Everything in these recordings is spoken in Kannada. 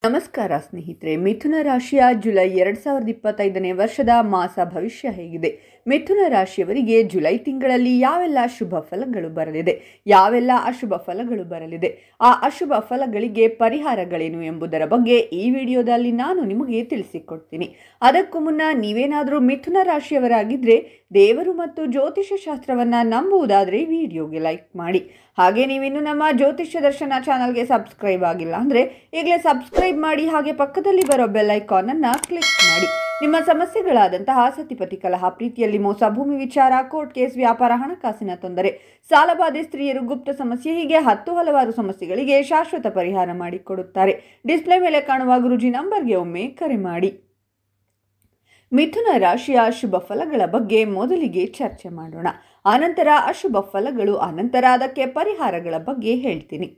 ನಮಸ್ಕಾರ ಸ್ನೇಹಿತರೆ, ಮಿಥುನ ರಾಶಿಯ ಜುಲೈ 2025ನೇ ವರ್ಷದ ಮಾಸ ಭವಿಷ್ಯ ಹೇಗಿದೆ? ಮಿಥುನ ರಾಶಿಯವರಿಗೆ ಜುಲೈ ತಿಂಗಳಲ್ಲಿ ಯಾವೆಲ್ಲ ಶುಭ ಫಲಗಳು ಬರಲಿದೆ, ಯಾವೆಲ್ಲ ಅಶುಭ ಫಲಗಳು ಬರಲಿದೆ, ಆ ಅಶುಭ ಫಲಗಳಿಗೆ ಪರಿಹಾರಗಳೇನು ಎಂಬುದರ ಬಗ್ಗೆ ಈ ವಿಡಿಯೋದಲ್ಲಿ ನಾನು ನಿಮಗೆ ತಿಳಿಸಿಕೊಡ್ತೀನಿ. ಅದಕ್ಕೂ ಮುನ್ನ ನೀವೇನಾದರೂ ಮಿಥುನ ರಾಶಿಯವರಾಗಿದ್ದರೆ ದೇವರು ಮತ್ತು ಜ್ಯೋತಿಷ್ಯ ಶಾಸ್ತ್ರವನ್ನ ನಂಬುವುದಾದರೆ ವಿಡಿಯೋಗೆ ಲೈಕ್ ಮಾಡಿ. ಹಾಗೆ ನೀವಿನ್ನು ನಮ್ಮ ಜ್ಯೋತಿಷ್ಯ ದರ್ಶನ ಚಾನಲ್ಗೆ ಸಬ್ಸ್ಕ್ರೈಬ್ ಆಗಿಲ್ಲ ಅಂದರೆ ಈಗಲೇ ಸಬ್ಸ್ಕ್ರೈಬ್ ಮಾಡಿ. ಹಾಗೆ ಪಕ್ಕದಲ್ಲಿ ಬರೋ ಬೆಲ್ ಐಕಾನ್ ಅನ್ನು ಕ್ಲಿಕ್ ಮಾಡಿ. ನಿಮ್ಮ ಸಮಸ್ಯೆಗಳಾದಂತಹ ಸತಿಪತಿ ಕಲಹ, ಪ್ರೀತಿಯಲ್ಲಿ ಮೋಸ, ಭೂಮಿ ವಿಚಾರ, ಕೋರ್ಟ್ ಕೇಸ್, ವ್ಯಾಪಾರ, ಹಣಕಾಸಿನ ತೊಂದರೆ, ಸಾಲಬಾಧೆ, ಸ್ತ್ರೀಯರು, ಗುಪ್ತ ಸಮಸ್ಯೆ, ಹೀಗೆ ಹಲವಾರು ಸಮಸ್ಯೆಗಳಿಗೆ ಶಾಶ್ವತ ಪರಿಹಾರ ಮಾಡಿಕೊಡುತ್ತಾರೆ. ಡಿಸ್ಪ್ಲೇ ಮೇಲೆ ಕಾಣುವ ಗುರುಜಿ ನಂಬರ್ಗೆ ಒಮ್ಮೆ ಕರೆ ಮಾಡಿ. ಮಿಥುನ ರಾಶಿಯ ಶುಭ ಫಲಗಳ ಬಗ್ಗೆ ಮೊದಲಿಗೆ ಚರ್ಚೆ ಮಾಡೋಣ. ಆನಂತರ ಅಶುಭ ಫಲಗಳು, ಆನಂತರ ಅದಕ್ಕೆ ಪರಿಹಾರಗಳ ಬಗ್ಗೆ ಹೇಳ್ತೀನಿ.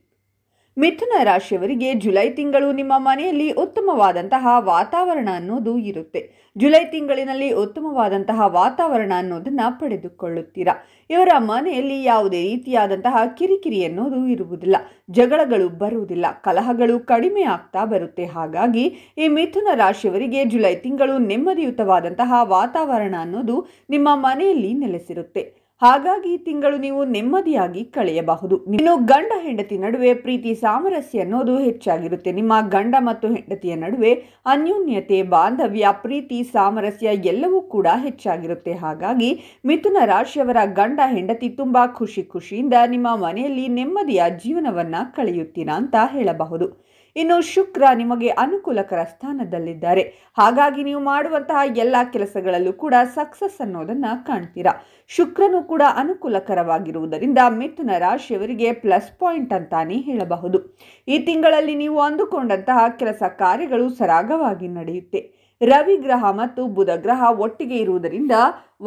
ಮಿಥುನ ರಾಶಿಯವರಿಗೆ ಜುಲೈ ತಿಂಗಳು ನಿಮ್ಮ ಮನೆಯಲ್ಲಿ ಉತ್ತಮವಾದಂತಹ ವಾತಾವರಣ ಅನ್ನೋದು ಇರುತ್ತೆ. ಜುಲೈ ತಿಂಗಳಿನಲ್ಲಿ ಉತ್ತಮವಾದಂತಹ ವಾತಾವರಣ ಅನ್ನೋದನ್ನ ಪಡೆದುಕೊಳ್ಳುತ್ತೀರಾ. ಇವರ ಮನೆಯಲ್ಲಿ ಯಾವುದೇ ರೀತಿಯಾದಂತಹ ಕಿರಿಕಿರಿ ಅನ್ನೋದು ಇರುವುದಿಲ್ಲ, ಜಗಳಗಳು ಬರುವುದಿಲ್ಲ, ಕಲಹಗಳು ಕಡಿಮೆ ಆಗ್ತಾ ಬರುತ್ತೆ. ಹಾಗಾಗಿ ಈ ಮಿಥುನ ರಾಶಿಯವರಿಗೆ ಜುಲೈ ತಿಂಗಳು ನೆಮ್ಮದಿಯುತವಾದಂತಹ ವಾತಾವರಣ ಅನ್ನೋದು ನಿಮ್ಮ ಮನೆಯಲ್ಲಿ ನೆಲೆಸಿರುತ್ತೆ. ಹಾಗಾಗಿ ಈ ತಿಂಗಳು ನೀವು ನೆಮ್ಮದಿಯಾಗಿ ಕಳೆಯಬಹುದು. ಇನ್ನು ಗಂಡ ಹೆಂಡತಿ ನಡುವೆ ಪ್ರೀತಿ ಸಾಮರಸ್ಯ ಅನ್ನೋದು ಹೆಚ್ಚಾಗಿರುತ್ತೆ. ನಿಮ್ಮ ಗಂಡ ಮತ್ತು ಹೆಂಡತಿಯ ನಡುವೆ ಅನ್ಯೋನ್ಯತೆ, ಬಾಂಧವ್ಯ, ಪ್ರೀತಿ ಸಾಮರಸ್ಯ ಎಲ್ಲವೂ ಕೂಡ ಹೆಚ್ಚಾಗಿರುತ್ತೆ. ಹಾಗಾಗಿ ಮಿಥುನ ರಾಶಿಯವರ ಗಂಡ ಹೆಂಡತಿ ತುಂಬಾ ಖುಷಿಯಿಂದ ನಿಮ್ಮ ಮನೆಯಲ್ಲಿ ನೆಮ್ಮದಿಯ ಜೀವನವನ್ನ ಕಳೆಯುತ್ತೀರಾ ಅಂತ ಹೇಳಬಹುದು. ಇನ್ನು ಶುಕ್ರ ನಿಮಗೆ ಅನುಕೂಲಕರ ಸ್ಥಾನದಲ್ಲಿದ್ದಾರೆ. ಹಾಗಾಗಿ ನೀವು ಮಾಡುವಂತಹ ಎಲ್ಲ ಕೆಲಸಗಳಲ್ಲೂ ಕೂಡ ಸಕ್ಸಸ್ ಅನ್ನೋದನ್ನ ಕಾಣ್ತೀರಾ. ಶುಕ್ರನು ಕೂಡ ಅನುಕೂಲಕರವಾಗಿರುವುದರಿಂದ ಮಿಥುನ ರಾಶಿಯವರಿಗೆ ಪ್ಲಸ್ ಪಾಯಿಂಟ್ ಅಂತಾನೆ ಹೇಳಬಹುದು. ಈ ತಿಂಗಳಲ್ಲಿ ನೀವು ಅಂದುಕೊಂಡಂತಹ ಕೆಲಸ ಕಾರ್ಯಗಳು ಸರಾಗವಾಗಿ ನಡೆಯುತ್ತೆ. ರವಿ ಗ್ರಹ ಮತ್ತು ಬುಧ ಗ್ರಹ ಒಟ್ಟಿಗೆ ಇರುವುದರಿಂದ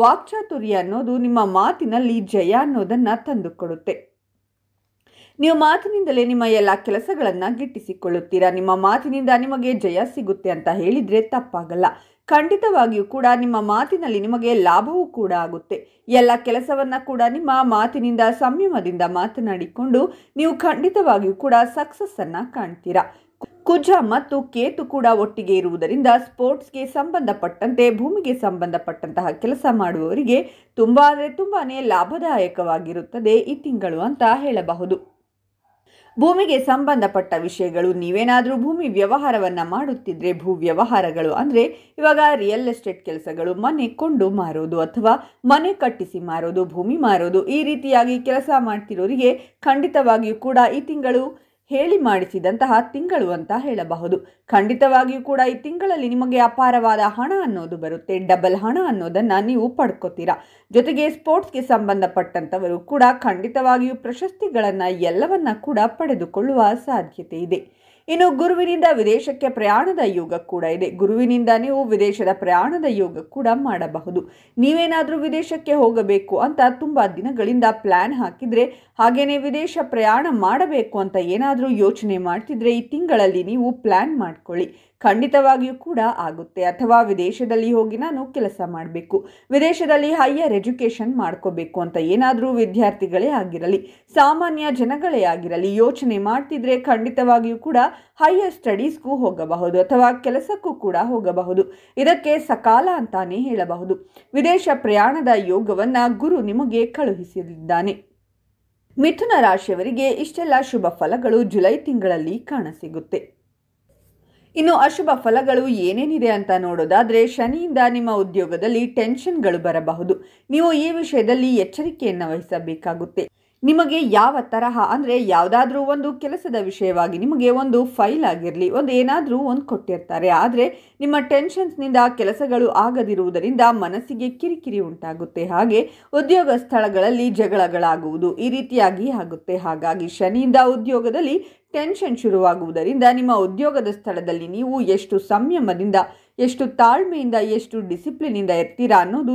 ವಾಕ್ಚಾತುರ್ಯ ಅನ್ನೋದು ನಿಮ್ಮ ಮಾತಿನಲ್ಲಿ ಜಯ ಅನ್ನೋದನ್ನ ತಂದುಕೊಡುತ್ತೆ. ನೀವು ಮಾತಿನಿಂದಲೇ ನಿಮ್ಮ ಎಲ್ಲ ಕೆಲಸಗಳನ್ನು ಗಿಟ್ಟಿಸಿಕೊಳ್ಳುತ್ತೀರಾ. ನಿಮ್ಮ ಮಾತಿನಿಂದ ನಿಮಗೆ ಜಯ ಸಿಗುತ್ತೆ ಅಂತ ಹೇಳಿದರೆ ತಪ್ಪಾಗಲ್ಲ. ಖಂಡಿತವಾಗಿಯೂ ಕೂಡ ನಿಮ್ಮ ಮಾತಿನಲ್ಲಿ ನಿಮಗೆ ಲಾಭವೂ ಕೂಡ ಆಗುತ್ತೆ. ಎಲ್ಲ ಕೆಲಸವನ್ನ ಕೂಡ ನಿಮ್ಮ ಮಾತಿನಿಂದ ಸಂಯಮದಿಂದ ಮಾತನಾಡಿಕೊಂಡು ನೀವು ಖಂಡಿತವಾಗಿಯೂ ಕೂಡ ಸಕ್ಸಸ್ ಅನ್ನ ಕಾಣ್ತೀರಾ. ಕುಜ ಮತ್ತು ಕೇತು ಕೂಡ ಒಟ್ಟಿಗೆ ಇರುವುದರಿಂದ ಸ್ಪೋರ್ಟ್ಸ್ಗೆ ಸಂಬಂಧಪಟ್ಟಂತೆ, ಭೂಮಿಗೆ ಸಂಬಂಧಪಟ್ಟಂತಹ ಕೆಲಸ ಮಾಡುವವರಿಗೆ ತುಂಬಾನೇ ಲಾಭದಾಯಕವಾಗಿರುತ್ತದೆ ಈ ತಿಂಗಳು ಅಂತ ಹೇಳಬಹುದು. ಭೂಮಿಗೆ ಸಂಬಂಧಪಟ್ಟ ವಿಷಯಗಳು, ನೀವೇನಾದರೂ ಭೂಮಿ ವ್ಯವಹಾರವನ್ನ ಮಾಡುತ್ತಿದ್ರೆ, ಭೂ ವ್ಯವಹಾರಗಳು ಅಂದರೆ ಇವಾಗ ರಿಯಲ್ ಎಸ್ಟೇಟ್ ಕೆಲಸಗಳು, ಮನೆ ಕೊಂಡು ಮಾರೋದು ಅಥವಾ ಮನೆ ಕಟ್ಟಿಸಿ ಮಾರೋದು, ಭೂಮಿ ಮಾರೋದು, ಈ ರೀತಿಯಾಗಿ ಕೆಲಸ ಮಾಡ್ತಿರೋರಿಗೆ ಖಂಡಿತವಾಗಿಯೂ ಕೂಡ ಈ ತಿಂಗಳು ಹೇಳಿ ಮಾಡಿಸಿದಂತಹ ತಿಂಗಳು ಅಂತ ಹೇಳಬಹುದು. ಖಂಡಿತವಾಗಿಯೂ ಕೂಡ ಈ ತಿಂಗಳಲ್ಲಿ ನಿಮಗೆ ಅಪಾರವಾದ ಹಣ ಅನ್ನೋದು ಬರುತ್ತೆ. ಡಬಲ್ ಹಣ ಅನ್ನೋದನ್ನ ನೀವು ಪಡ್ಕೋತೀರಾ. ಜೊತೆಗೆ ಸ್ಪೋರ್ಟ್ಸ್ಗೆ ಸಂಬಂಧಪಟ್ಟಂತವರು ಕೂಡ ಖಂಡಿತವಾಗಿಯೂ ಪ್ರಶಸ್ತಿಗಳನ್ನ ಎಲ್ಲವನ್ನ ಕೂಡ ಪಡೆದುಕೊಳ್ಳುವ ಸಾಧ್ಯತೆ ಇದೆ. ಇನ್ನು ಗುರುವಿನಿಂದ ವಿದೇಶಕ್ಕೆ ಪ್ರಯಾಣದ ಯೋಗ ಕೂಡ ಇದೆ. ಗುರುವಿನಿಂದ ನೀವು ವಿದೇಶದ ಪ್ರಯಾಣದ ಯೋಗ ಕೂಡ ಮಾಡಬಹುದು. ನೀವೇನಾದರೂ ವಿದೇಶಕ್ಕೆ ಹೋಗಬೇಕು ಅಂತ ತುಂಬಾ ದಿನಗಳಿಂದ ಪ್ಲಾನ್ ಹಾಕಿದ್ರೆ, ಹಾಗೇನೆ ವಿದೇಶ ಪ್ರಯಾಣ ಮಾಡಬೇಕು ಅಂತ ಏನಾದರೂ ಯೋಚನೆ ಮಾಡ್ತಿದ್ರೆ ಈ ತಿಂಗಳಲ್ಲಿ ನೀವು ಪ್ಲಾನ್ ಮಾಡ್ಕೊಳ್ಳಿ. ಖಂಡಿತವಾಗಿಯೂ ಕೂಡ ಆಗುತ್ತೆ. ಅಥವಾ ವಿದೇಶದಲ್ಲಿ ಹೋಗಿ ನಾನು ಕೆಲಸ ಮಾಡಬೇಕು, ವಿದೇಶದಲ್ಲಿ ಹೈಯರ್ ಎಜುಕೇಷನ್ ಮಾಡ್ಕೋಬೇಕು ಅಂತ ಏನಾದರೂ ವಿದ್ಯಾರ್ಥಿಗಳೇ ಆಗಿರಲಿ, ಸಾಮಾನ್ಯ ಜನಗಳೇ ಆಗಿರಲಿ ಯೋಚನೆ ಮಾಡ್ತಿದ್ರೆ ಖಂಡಿತವಾಗಿಯೂ ಕೂಡ ಹೈಯರ್ ಸ್ಟಡೀಸ್ಗೂ ಹೋಗಬಹುದು ಅಥವಾ ಕೆಲಸಕ್ಕೂ ಕೂಡ ಹೋಗಬಹುದು. ಇದಕ್ಕೆ ಸಕಾಲ ಅಂತಾನೆ ಹೇಳಬಹುದು. ವಿದೇಶ ಪ್ರಯಾಣದ ಯೋಗವನ್ನ ಗುರು ನಿಮಗೆ ಕಳುಹಿಸಲಿದ್ದಾನೆ. ಮಿಥುನ ರಾಶಿಯವರಿಗೆ ಇಷ್ಟೆಲ್ಲ ಶುಭ ಫಲಗಳು ಜುಲೈ ತಿಂಗಳಲ್ಲಿ ಕಾಣಸಿಗುತ್ತೆ. ಇನ್ನು ಅಶುಭ ಫಲಗಳು ಏನೇನಿದೆ ಅಂತ ನೋಡೋದಾದ್ರೆ, ಶನಿಯಿಂದ ನಿಮ್ಮ ಉದ್ಯೋಗದಲ್ಲಿ ಟೆನ್ಷನ್ಗಳು ಬರಬಹುದು. ನೀವು ಈ ವಿಷಯದಲ್ಲಿ ಎಚ್ಚರಿಕೆಯನ್ನು ವಹಿಸಬೇಕಾಗುತ್ತೆ. ನಿಮಗೆ ಯಾವ ತರಹ ಅಂದರೆ ಯಾವುದಾದ್ರೂ ಒಂದು ಕೆಲಸದ ವಿಷಯವಾಗಿ ನಿಮಗೆ ಒಂದು ಫೈಲ್ ಆಗಿರಲಿ, ಏನಾದರೂ ಒಂದು ಕೊಟ್ಟಿರ್ತಾರೆ. ಆದರೆ ನಿಮ್ಮ ಟೆನ್ಷನ್ಸ್ನಿಂದ ಕೆಲಸಗಳು ಆಗದಿರುವುದರಿಂದ ಮನಸ್ಸಿಗೆ ಕಿರಿಕಿರಿ ಉಂಟಾಗುತ್ತೆ. ಹಾಗೆ ಉದ್ಯೋಗ ಸ್ಥಳಗಳಲ್ಲಿ ಜಗಳಗಳಾಗುವುದು ಈ ರೀತಿಯಾಗಿ ಆಗುತ್ತೆ. ಹಾಗಾಗಿ ಶನಿಯಿಂದ ಉದ್ಯೋಗದಲ್ಲಿ ಟೆನ್ಷನ್ ಶುರುವಾಗುವುದರಿಂದ ನಿಮ್ಮ ಉದ್ಯೋಗದ ಸ್ಥಳದಲ್ಲಿ ನೀವು ಎಷ್ಟು ಸಂಯಮದಿಂದ, ಎಷ್ಟು ತಾಳ್ಮೆಯಿಂದ, ಎಷ್ಟು ಡಿಸಿಪ್ಲಿನಿಂದ ಇರ್ತೀರಾ ಅನ್ನೋದು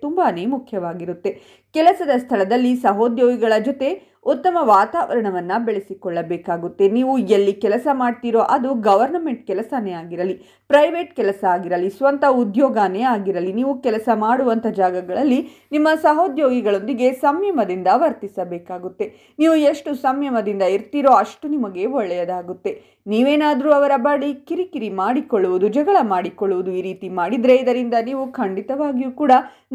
ತುಂಬಾನೇ ಮುಖ್ಯವಾಗಿರುತ್ತೆ. ಕೆಲಸದ ಸ್ಥಳದಲ್ಲಿ ಸಹೋದ್ಯೋಗಿಗಳ ಜೊತೆ ಉತ್ತಮ ವಾತಾವರಣವನ್ನು ಬೆಳೆಸಿಕೊಳ್ಳಬೇಕಾಗುತ್ತೆ. ನೀವು ಎಲ್ಲಿ ಕೆಲಸ ಮಾಡ್ತೀರೋ ಅದು ಗವರ್ನಮೆಂಟ್ ಕೆಲಸನೇ ಆಗಿರಲಿ, ಪ್ರೈವೇಟ್ ಕೆಲಸ ಆಗಿರಲಿ, ಸ್ವಂತ ಉದ್ಯೋಗನೇ ಆಗಿರಲಿ, ನೀವು ಕೆಲಸ ಮಾಡುವಂಥ ಜಾಗಗಳಲ್ಲಿ ನಿಮ್ಮ ಸಹೋದ್ಯೋಗಿಗಳೊಂದಿಗೆ ಸಂಯಮದಿಂದ ವರ್ತಿಸಬೇಕಾಗುತ್ತೆ. ನೀವು ಎಷ್ಟು ಸಂಯಮದಿಂದ ಇರ್ತೀರೋ ಅಷ್ಟು ನಿಮಗೆ ಒಳ್ಳೆಯದಾಗುತ್ತೆ. ನೀವೇನಾದರೂ ಅವರ ಬಳಿ ಕಿರಿಕಿರಿ ಮಾಡಿಕೊಳ್ಳುವುದು, ಜಗಳ ಮಾಡಿಕೊಳ್ಳುವುದು ಈ ರೀತಿ ಮಾಡಿದರೆ ಇದರಿಂದ ನೀವು ಖಂಡಿತವಾಗಿಯೂ ಕೂಡ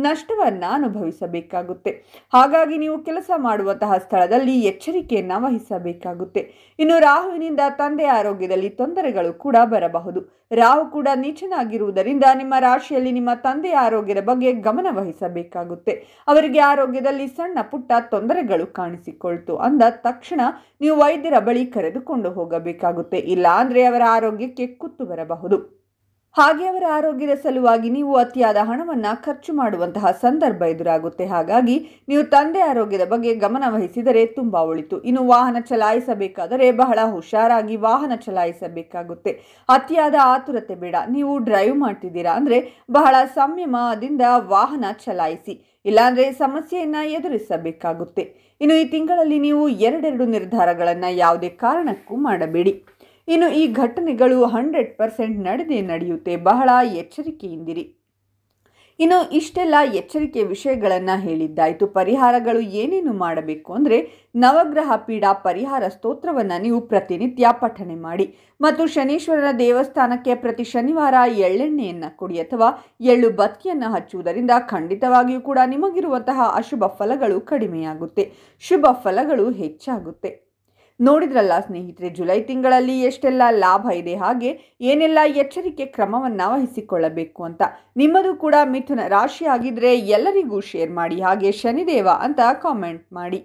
ನಷ್ಟವನ್ನು ಅನುಭವಿಸಬೇಕಾಗುತ್ತೆ. ಹಾಗಾಗಿ ನೀವು ಕೆಲಸ ಮಾಡುವಂತಹ ಸ್ಥಳದಲ್ಲಿ ಎಚ್ಚರಿಕೆಯನ್ನು ವಹಿಸಬೇಕಾಗುತ್ತೆ. ಇನ್ನು ರಾಹುವಿನಿಂದ ತಂದೆ ಆರೋಗ್ಯದಲ್ಲಿ ತೊಂದರೆಗಳು ಕೂಡ ಬರಬಹುದು. ರಾಹು ಕೂಡ ನೀಚನಾಗಿರುವುದರಿಂದ ನಿಮ್ಮ ರಾಶಿಯಲ್ಲಿ ನಿಮ್ಮ ತಂದೆಯ ಆರೋಗ್ಯದ ಬಗ್ಗೆ ಗಮನ ವಹಿಸಬೇಕಾಗುತ್ತೆ. ಅವರಿಗೆ ಆರೋಗ್ಯದಲ್ಲಿ ಸಣ್ಣ ಪುಟ್ಟ ತೊಂದರೆಗಳು ಕಾಣಿಸಿಕೊಳ್ತು ಅಂದ ತಕ್ಷಣ ನೀವು ವೈದ್ಯರ ಬಳಿ ಕರೆದುಕೊಂಡು ಹೋಗಬೇಕಾಗುತ್ತೆ. ಇಲ್ಲ ಅಂದ್ರೆ ಅವರ ಆರೋಗ್ಯಕ್ಕೆ ಕುತ್ತು ಬರಬಹುದು. ಹಾಗೆ ಅವರ ಆರೋಗ್ಯದ ಸಲುವಾಗಿ ನೀವು ಅತಿಯಾದ ಹಣವನ್ನು ಖರ್ಚು ಮಾಡುವಂತಹ ಸಂದರ್ಭ ಎದುರಾಗುತ್ತೆ. ಹಾಗಾಗಿ ನೀವು ತಂದೆ ಆರೋಗ್ಯದ ಬಗ್ಗೆ ಗಮನ ವಹಿಸಿದರೆ ತುಂಬಾ ಒಳಿತು. ಇನ್ನು ವಾಹನ ಚಲಾಯಿಸಬೇಕಾದರೆ ಬಹಳ ಹುಷಾರಾಗಿ ವಾಹನ ಚಲಾಯಿಸಬೇಕಾಗುತ್ತೆ. ಅತಿಯಾದ ಆತುರತೆ ಬೇಡ. ನೀವು ಡ್ರೈವ್ ಮಾಡ್ತಿದ್ದೀರಾ ಅಂದ್ರೆ ಬಹಳ ಸಂಯಮದಿಂದ ವಾಹನ ಚಲಾಯಿಸಿ, ಇಲ್ಲಾಂದ್ರೆ ಸಮಸ್ಯೆಯನ್ನ ಎದುರಿಸಬೇಕಾಗುತ್ತೆ. ಇನ್ನು ಈ ತಿಂಗಳಲ್ಲಿ ನೀವು ಎರಡೆರಡು ನಿರ್ಧಾರಗಳನ್ನು ಯಾವುದೇ ಕಾರಣಕ್ಕೂ ಮಾಡಬೇಡಿ. ಇನ್ನು ಈ ಘಟನೆಗಳು 100% ನಡೆಯುತ್ತೆ. ಬಹಳ ಎಚ್ಚರಿಕೆಯಿಂದಿರಿ. ಇನ್ನು ಇಷ್ಟೆಲ್ಲ ಎಚ್ಚರಿಕೆ ವಿಷಯಗಳನ್ನು ಹೇಳಿದ್ದಾಯಿತು. ಪರಿಹಾರಗಳು ಏನೇನು ಮಾಡಬೇಕು ಅಂದರೆ ನವಗ್ರಹ ಪೀಡಾ ಪರಿಹಾರ ಸ್ತೋತ್ರವನ್ನು ನೀವು ಪ್ರತಿನಿತ್ಯ ಪಠನೆ ಮಾಡಿ ಮತ್ತು ಶನೀಶ್ವರನ ದೇವಸ್ಥಾನಕ್ಕೆ ಪ್ರತಿ ಶನಿವಾರ ಎಳ್ಳೆಣ್ಣೆಯನ್ನು ಕೊಡಿ ಅಥವಾ ಎಳ್ಳು ಬತ್ತಿಯನ್ನು ಹಚ್ಚುವುದರಿಂದ ಖಂಡಿತವಾಗಿಯೂ ಕೂಡ ನಿಮಗಿರುವಂತಹ ಅಶುಭ ಫಲಗಳು ಕಡಿಮೆಯಾಗುತ್ತೆ, ಶುಭ ಫಲಗಳು ಹೆಚ್ಚಾಗುತ್ತೆ. ನೋಡಿದ್ರಲ್ಲ ಸ್ನೇಹಿತರೆ, ಜುಲೈ ತಿಂಗಳಲ್ಲಿ ಎಷ್ಟೆಲ್ಲ ಲಾಭ ಇದೆ, ಹಾಗೆ ಏನೆಲ್ಲ ಎಚ್ಚರಿಕೆ ಕ್ರಮವನ್ನು ವಹಿಸಿಕೊಳ್ಳಬೇಕು ಅಂತ. ನಿಮ್ಮದು ಕೂಡ ಮಿಥುನ ರಾಶಿ ಆಗಿದ್ರೆ ಎಲ್ಲರಿಗೂ ಶೇರ್ ಮಾಡಿ, ಹಾಗೆ ಶನಿದೇವ ಅಂತ ಕಾಮೆಂಟ್ ಮಾಡಿ.